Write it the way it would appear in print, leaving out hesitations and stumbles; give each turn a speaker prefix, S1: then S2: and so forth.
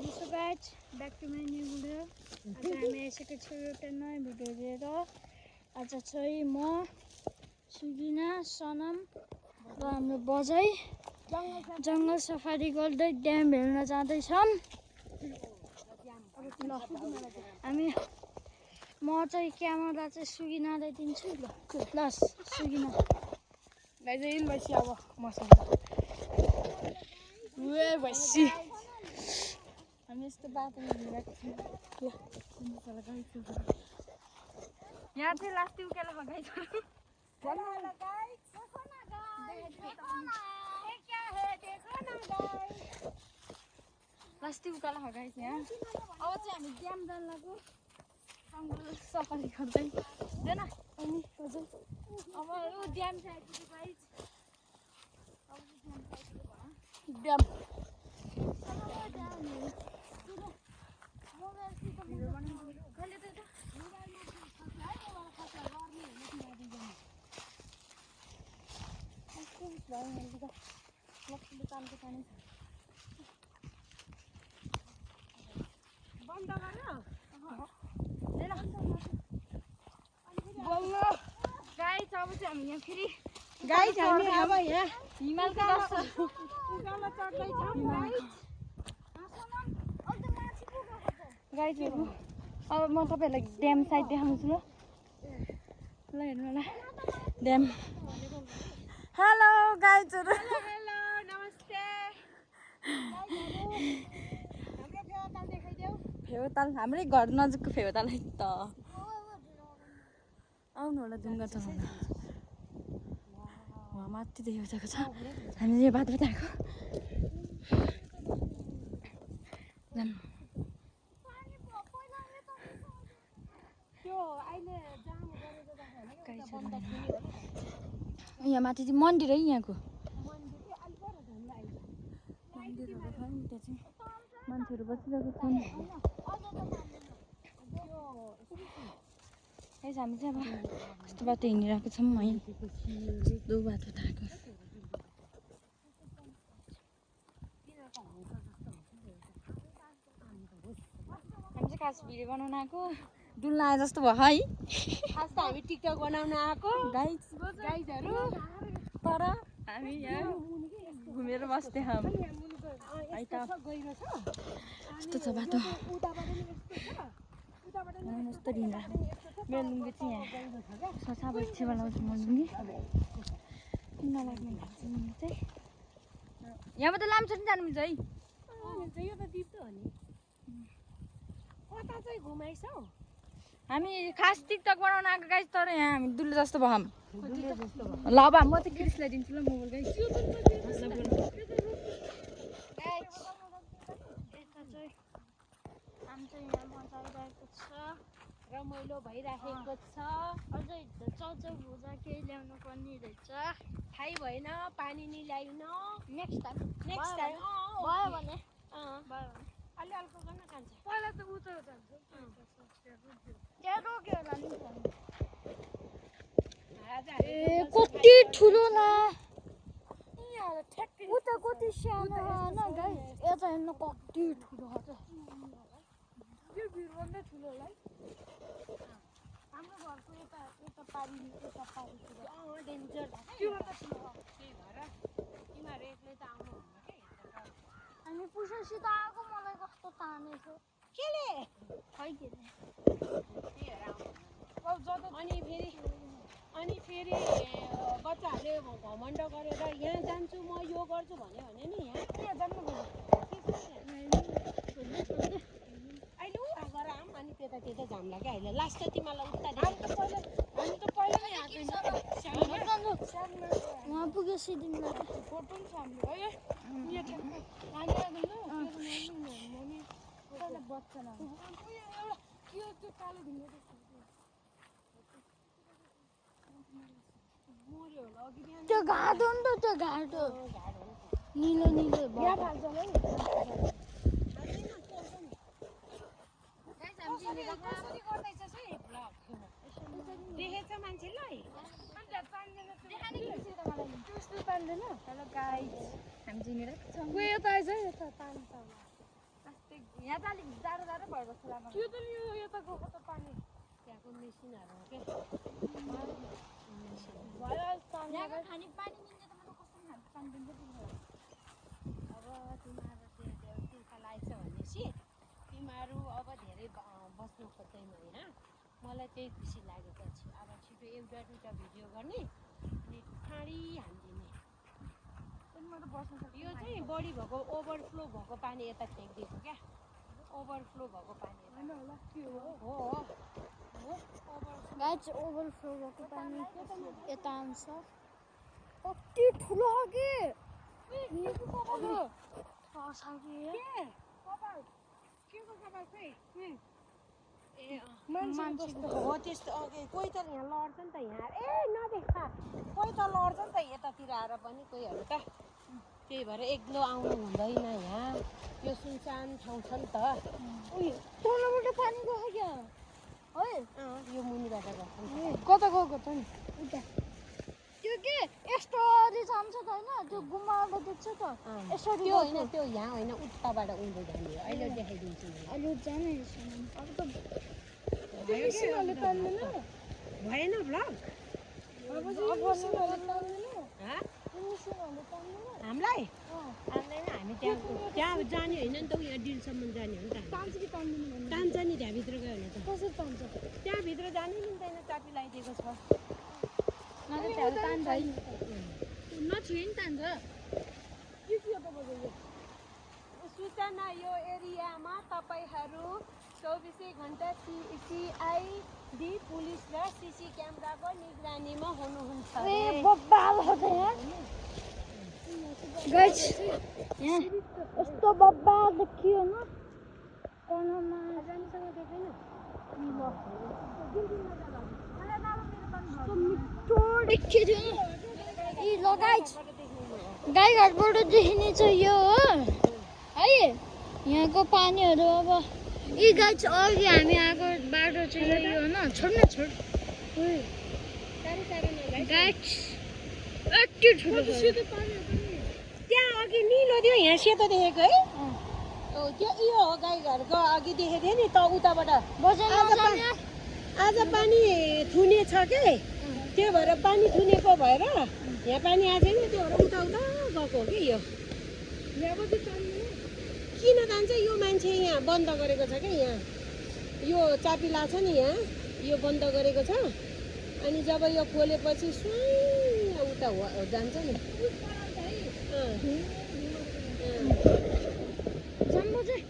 S1: So guys, back to my new video. आज हामी आइसकेको छु एउटा नयाँ भिडियो लिएर। आज चाहिँ म सुगिना सनम र हाम्रो बजाइ जङ्गल सफारी गर्दै ड्याम हेर्न जाँदैछौँ। हामी म चाहिँ क्यामेरा चाहिँ सुगिनालाई दिन्छु ल। प्लस सुगिना
S2: गाइज भैँसी अब मसँग भैँसी हामी यस्तो बाटोमा हिँडेको छौँ। यहाँ चाहिँ लास्टी उकालो गाइज लास्टी उकालो गाइज यहाँ। अब चाहिँ हामी ड्याम जान लाग्यो जङ्गल सफारी गर्दै होइन अनि हजुर। अब यो ड्याम चाहिँ आइपुग्यो गाइज। ड्याम बन्द गर्यो गाइज। अब चाहिँ हामी यहाँ फेरि गाइज हामी अब यहाँ हिमालको उकालो चढ्दैछौँ गाइजहरू। अब म तपाईँहरूलाई ड्याम साइड देखाउँछु ल हेर्नु होला ड्याम। हेलो गाइजहरू, हेलो नमस्ते। फेवाताल हाम्रै घर नजिकको फेवाताल है त। आउनु होला ढुङ्गा चढाउन। वहाँ माथि देखेको छ हामीले यो बाटो आएको। यहाँ माथि चाहिँ मन्दिर है यहाँको। मन्दिरहरू छ नि त्यहाँ चाहिँ मान्छेहरू बसिरहेको छन्। हामी चाहिँ अब कस्तो बाटो हिँडिरहेको छौँ है। कस्तो बाटो थाहा हामी चाहिँ खास भिडियो बनाउन आएको डुल्न आए जस्तो भयो है। खास त हामी टिकटक बनाउन आएको गाइजहरू, तर हामी यहाँ घुमेर बस्दै छौँ है त। यस्तो छ बाटो यस्तो ढिँडा। मेरो लुङ्गी चाहिँ यहाँ ससाब एकछिन लाउँछु म लुङ्गी नलाग्ने भएको छ लुङ्गी चाहिँ। यहाँबाट लाम्छा नि जानु मिल्छ है। यो त दिप त हो नि। कता चाहिँ घुमाइछौ? हामी खास टिकटक बनाउन आएको गाइज, तर यहाँ हामी दुल्लो जस्तो भयौँ। ल अब म चाहिँ क्रिसलाई दिन्छु ल मोबाइल गाइज। रमाइलो भइराखेको छ। अझै चाउचाउ भुजा केही ल्याउनु पर्ने रहेछ। थाहै भएन, पानी नि ल्याउन। नेक्स्ट टाइम भयो भने अलि हल्का गर्न खान्छ। पहिला त उता जान्छ त्यहाँ रोक्यो होला नि।
S1: कति ठुलो ला उता कति सानो न गाइस। यता हेर्नु कति ठुलो छ।
S2: यो भिरभन्दा ठुलो होला है। हाम्रो घरको यता पारी डेन्जर त्योभन्दा ठुलो त्यही भएर तिमीहरू एक्लै त आउनु हुन्न के।
S1: हामी पुछेसित आएको मलाई कस्तो तानेको
S2: केले
S1: खै के
S2: अनि फेरि बच्चाहरूले घमण्ड गरेर यहाँ जान्छु म यो गर्छु भन्यो भने नि यहाँ जान्नु पर्यो। अहिले उहाँ गएर आऊँ अनि त्यता जाम्ला क्या। अहिले लास्ट चाहिँ तिमीलाई उता हामी त पहिला नै आएको
S1: वहाँ पुगेपछि तिमीलाई
S2: फोटो पनि छ हाम्रो है।
S1: बच्चा
S2: त्यो कालो ढुङ्गा
S1: त्यो घाटो नि त त्यो घाटो निलो निलो
S2: देखेछ मान्छेलाई
S1: हेलो गाइस हामी जिनेर
S2: यता आइज यता पानी छ। यहाँ त अलिक जाडो जाडो भएको खोलामा त्यो त यो यता गएको त पानी त्यहाँको मेसिनहरू हो क्या यहाँको खाने पानी मिल्ने त मलाई कस्तो खाने पानी दिन्छ तिमीहरू अब तिमीहरू तिर्खा लागेछ भनेपछि तिमीहरू अब धेरै बस्नु खोज्दैन यहाँ मलाई त्यही खुसी लागेपछि अब छिटो एउटा दुईवटा भिडियो गर्ने अनि ठाडी हालिदिने यो चाहिँ बढी भएको ओभरफ्लो भएको पानी यता फ्याँकिदिएको क्या ओभरफ्लो भएको पानी हो
S1: गाइस ओभरफ्लो भएको पानी यता आउँछ कति ठुलो हो कि
S2: हो त्यस्तो कोही त यहाँ लड्छ नि त यहाँ ए नदेखा कोही त लड्छ नि त यतातिर आएर पनि कोहीहरू त त्यही भएर एक्लो आउनु हुँदैन यहाँ यो सुनसान ठाउँ छ नि त
S1: तलबाट पानी गयो क्या है
S2: यो मुनिबाट गएको
S1: कता गएको त नि उता त्यो के यस्तोरी जान्छ त होइन त्यो गुम्बाबाट देख्छ त यसरी
S2: त्यो होइन त्यो यहाँ होइन उताबाट उँधो जाने हो अहिले देखाइदिन्छु
S1: अहिले जाने अब त
S2: भएन भ्लग हामीलाई आउँदैन हामी त्यहाँ जाने होइन नि त यहाँ डिलसम्म जाने हो नि त तान्छ नि त्यहाँभित्र गयो भने त
S1: कसरी तान्छ
S2: त्यहाँभित्र जानै मिल्दैन चापी लगाइदिएको छ
S1: नछुए नि तान्छ
S2: सूचना यो एरियामा तपाईँहरू 24 घण्टा CID पुलिस र CC क्यामेराको निगरानीमा हुनुहुन्छ
S1: गाइस यहाँ यस्तो बब्बा देखियो न कोनामा मिठो देखियो नि ल गाइस गाईघाटबाट देखिने चाहिँ यो हो है यहाँको पानीहरू अब यी गाइस अघि हामी आएको बाटो चाहिँ यो हो न छोड गाइस यति ठुलो
S2: त्यहाँ अघि निलो थियो यहाँ सेतो देखेको है त्यो यो हो गाईघरको अघि देखेको थियो नि त उताबाट आज पानी थुने छ के त्यो भएर पानी थुनेको भएर यहाँ पानी आएको छैन त्यो भएर उता गएको हो कि यो किन जान्छ यो मान्छे यहाँ बन्द गरेको छ क्या यहाँ यो चापी लाग्छ नि यहाँ यो बन्द गरेको छ अनि जब यो खोलेपछि स्वाई उता जान्छ नि
S1: जम्बो चाहिँ